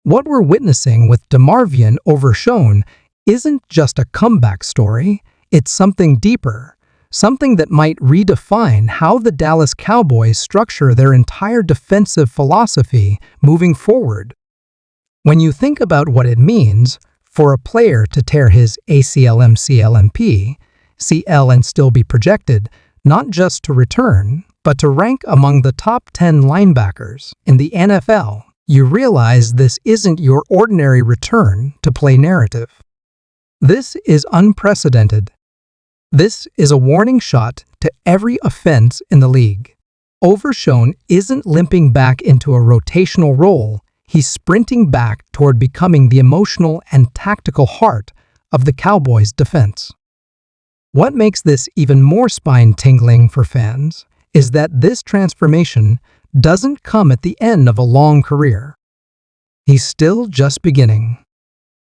What we're witnessing with DeMarvion Overshown isn't just a comeback story, it's something deeper, something that might redefine how the Dallas Cowboys structure their entire defensive philosophy moving forward. When you think about what it means for a player to tear his ACL, MCL, MP, CL and still be projected, not just to return, but to rank among the top 10 linebackers in the NFL, you realize this isn't your ordinary return to play narrative. This is unprecedented. This is a warning shot to every offense in the league. Overshown isn't limping back into a rotational role, he's sprinting back toward becoming the emotional and tactical heart of the Cowboys' defense. What makes this even more spine-tingling for fans is that this transformation doesn't come at the end of a long career. He's still just beginning.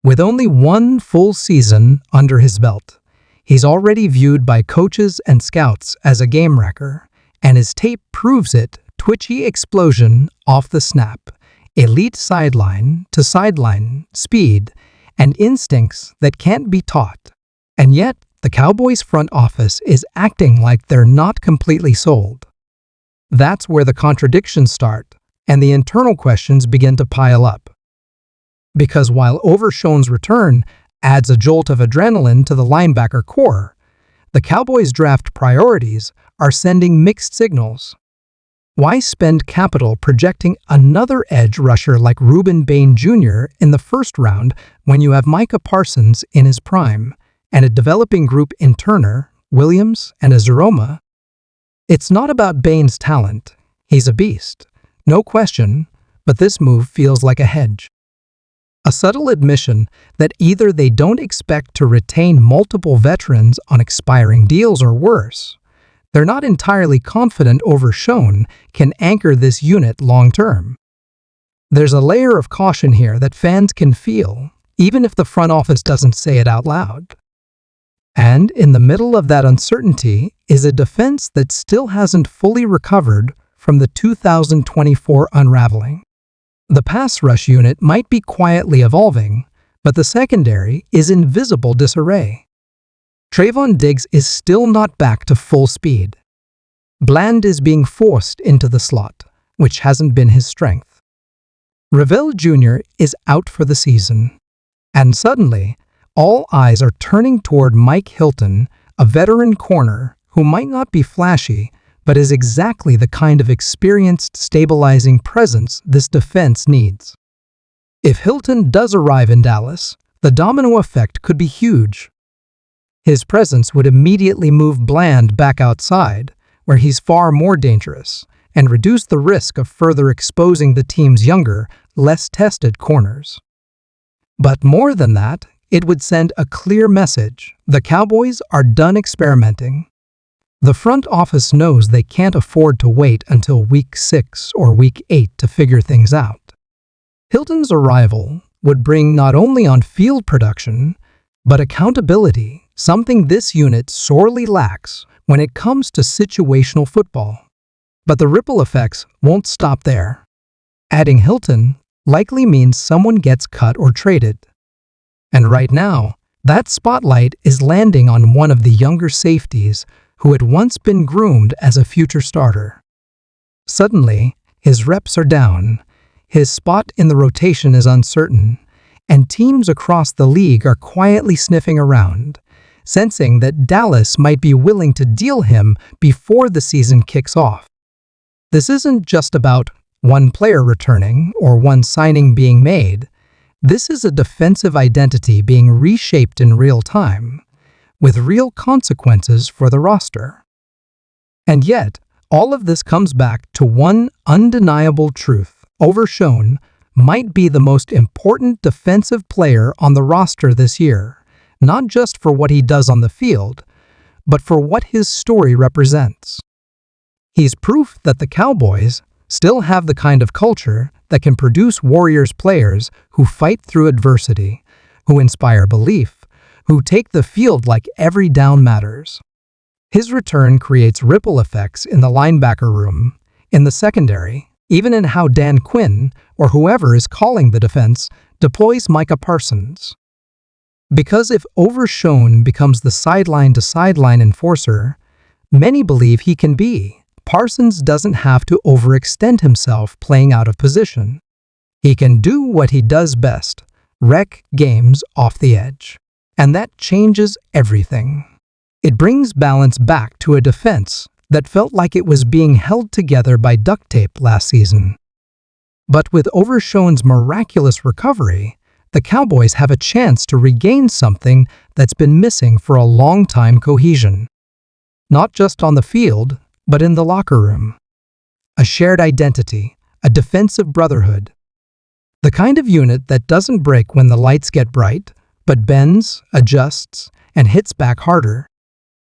With only one full season under his belt, he's already viewed by coaches and scouts as a game-wrecker, and his tape proves it. Twitchy explosion off the snap, elite sideline-to-sideline speed, and instincts that can't be taught. And yet, the Cowboys' front office is acting like they're not completely sold. That's where the contradictions start, and the internal questions begin to pile up. Because while Overshown's return adds a jolt of adrenaline to the linebacker core, the Cowboys' draft priorities are sending mixed signals. Why spend capital projecting another edge rusher like Reuben Bain Jr. in the first round when you have Micah Parsons in his prime and a developing group in Turner, Williams, and Azaroma? It's not about Bain's talent. He's a beast, no question, but this move feels like a hedge. A subtle admission that either they don't expect to retain multiple veterans on expiring deals or worse, they're not entirely confident Overshown can anchor this unit long-term. There's a layer of caution here that fans can feel, even if the front office doesn't say it out loud. And in the middle of that uncertainty is a defense that still hasn't fully recovered from the 2024 unraveling. The pass rush unit might be quietly evolving, but the secondary is in visible disarray. Trevon Diggs is still not back to full speed. Bland is being forced into the slot, which hasn't been his strength. Revell Jr. is out for the season. And suddenly, all eyes are turning toward Mike Hilton, a veteran corner who might not be flashy, but is exactly the kind of experienced, stabilizing presence this defense needs. If Hilton does arrive in Dallas, the domino effect could be huge. His presence would immediately move Bland back outside, where he's far more dangerous, and reduce the risk of further exposing the team's younger, less tested corners. But more than that, it would send a clear message: the Cowboys are done experimenting. The front office knows they can't afford to wait until Week 6 or Week 8 to figure things out. Hilton's arrival would bring not only on-field production, but accountability, something this unit sorely lacks when it comes to situational football. But the ripple effects won't stop there. Adding Hilton likely means someone gets cut or traded. And right now, that spotlight is landing on one of the younger safeties who had once been groomed as a future starter. Suddenly, his reps are down, his spot in the rotation is uncertain, and teams across the league are quietly sniffing around, sensing that Dallas might be willing to deal him before the season kicks off. This isn't just about one player returning or one signing being made. This is a defensive identity being reshaped in real time, with real consequences for the roster. And yet, all of this comes back to one undeniable truth: Overshown might be the most important defensive player on the roster this year, not just for what he does on the field, but for what his story represents. He's proof that the Cowboys still have the kind of culture that can produce Warriors players who fight through adversity, who inspire belief, who take the field like every down matters. His return creates ripple effects in the linebacker room, in the secondary, even in how Dan Quinn, or whoever is calling the defense, deploys Micah Parsons. Because if Overshown becomes the sideline-to-sideline enforcer, many believe he can be. Parsons doesn't have to overextend himself playing out of position. He can do what he does best, wreck games off the edge. And that changes everything. It brings balance back to a defense that felt like it was being held together by duct tape last season. But with Overshown's miraculous recovery, the Cowboys have a chance to regain something that's been missing for a long time: cohesion. Not just on the field, but in the locker room. A shared identity, a defensive brotherhood. The kind of unit that doesn't break when the lights get bright, but bends, adjusts, and hits back harder.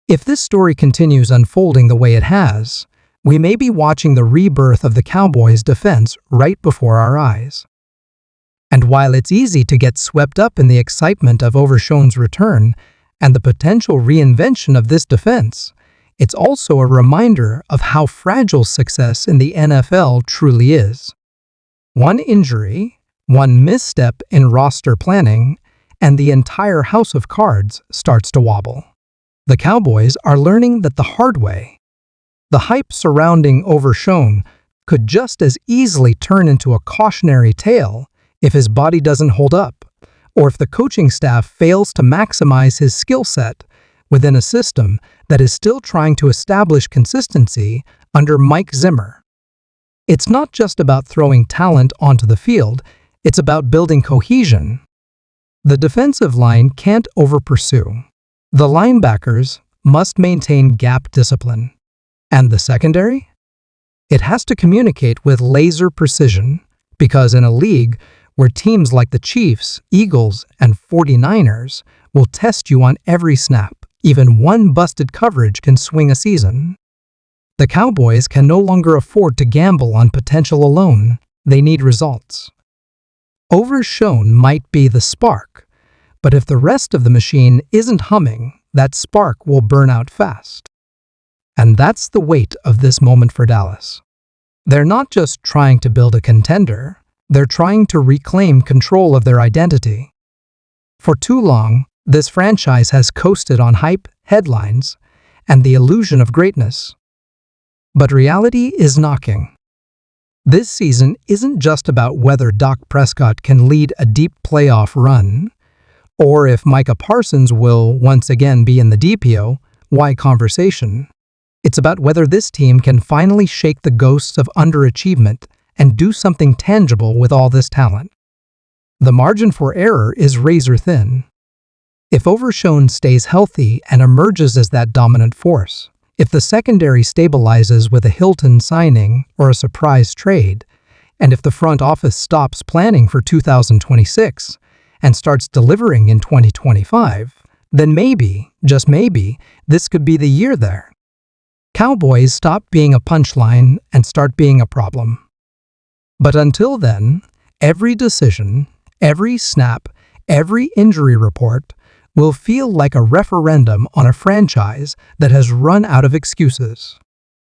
If this story continues unfolding the way it has, we may be watching the rebirth of the Cowboys' defense right before our eyes. And while it's easy to get swept up in the excitement of Overshown's return and the potential reinvention of this defense, it's also a reminder of how fragile success in the NFL truly is. One injury, one misstep in roster planning, and the entire house of cards starts to wobble. The Cowboys are learning that the hard way. The hype surrounding Overshown could just as easily turn into a cautionary tale if his body doesn't hold up, or if the coaching staff fails to maximize his skill set within a system that is still trying to establish consistency under Mike Zimmer. It's not just about throwing talent onto the field, it's about building cohesion. The defensive line can't overpursue. The linebackers must maintain gap discipline. And the secondary? It has to communicate with laser precision, because in a league where teams like the Chiefs, Eagles, and 49ers will test you on every snap, even one busted coverage can swing a season. The Cowboys can no longer afford to gamble on potential alone. They need results. Overshown might be the spark, but if the rest of the machine isn't humming, that spark will burn out fast. And that's the weight of this moment for Dallas. They're not just trying to build a contender, they're trying to reclaim control of their identity. For too long, this franchise has coasted on hype, headlines, and the illusion of greatness. But reality is knocking. This season isn't just about whether Dak Prescott can lead a deep playoff run, or if Micah Parsons will once again be in the DPOY conversation. It's about whether this team can finally shake the ghosts of underachievement and do something tangible with all this talent. The margin for error is razor thin. If Overshown stays healthy and emerges as that dominant force, if the secondary stabilizes with a Hilton signing or a surprise trade, and if the front office stops planning for 2026 and starts delivering in 2025, then maybe, just maybe, this could be the year there. Cowboys stop being a punchline and start being a problem. But until then, every decision, every snap, every injury report will feel like a referendum on a franchise that has run out of excuses.